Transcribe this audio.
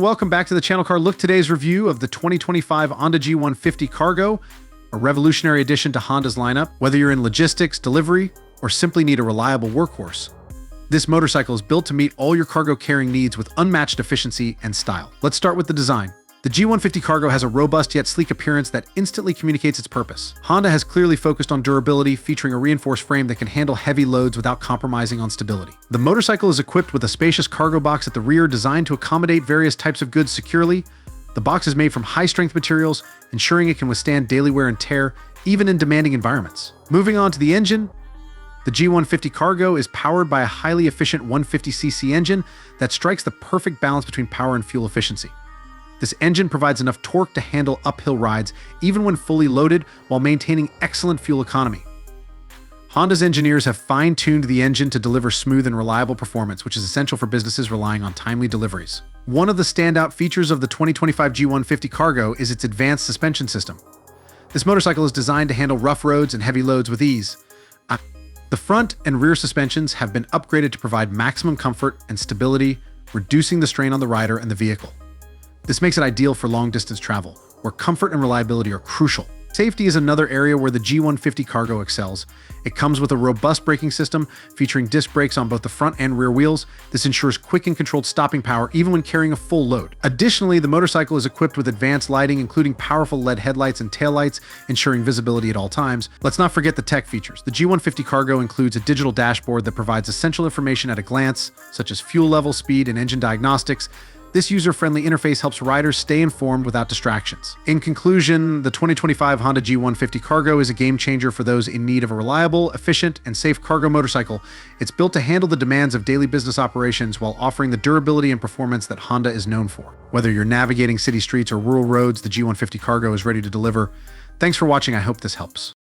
welcome back to the Channel Car Look. Today's review of the 2025 Honda G150 Cargo, a revolutionary addition to Honda's lineup. Whether you're in logistics, delivery, or simply need a reliable workhorse, this motorcycle is built to meet all your cargo carrying needs with unmatched efficiency and style. Let's start with the design. The G150 Cargo has a robust yet sleek appearance that instantly communicates its purpose. Honda has clearly focused on durability, featuring a reinforced frame that can handle heavy loads without compromising on stability. The motorcycle is equipped with a spacious cargo box at the rear designed to accommodate various types of goods securely. The box is made from high-strength materials, ensuring it can withstand daily wear and tear, even in demanding environments. Moving on to the engine, the G150 Cargo is powered by a highly efficient 150cc engine that strikes the perfect balance between power and fuel efficiency. This engine provides enough torque to handle uphill rides, even when fully loaded, while maintaining excellent fuel economy. Honda's engineers have fine-tuned the engine to deliver smooth and reliable performance, which is essential for businesses relying on timely deliveries. One of the standout features of the 2025 G150 Cargo is its advanced suspension system. This motorcycle is designed to handle rough roads and heavy loads with ease. The front and rear suspensions have been upgraded to provide maximum comfort and stability, reducing the strain on the rider and the vehicle. This makes it ideal for long-distance travel, where comfort and reliability are crucial. Safety is another area where the G150 Cargo excels. It comes with a robust braking system featuring disc brakes on both the front and rear wheels. This ensures quick and controlled stopping power even when carrying a full load. Additionally, the motorcycle is equipped with advanced lighting, including powerful LED headlights and taillights, ensuring visibility at all times. Let's not forget the tech features. The G150 Cargo includes a digital dashboard that provides essential information at a glance, such as fuel level, speed, and engine diagnostics. This user-friendly interface helps riders stay informed without distractions. In conclusion, the 2025 Honda G150 Cargo is a game-changer for those in need of a reliable, efficient, and safe cargo motorcycle. It's built to handle the demands of daily business operations while offering the durability and performance that Honda is known for. Whether you're navigating city streets or rural roads, the G150 Cargo is ready to deliver. Thanks for watching. I hope this helps.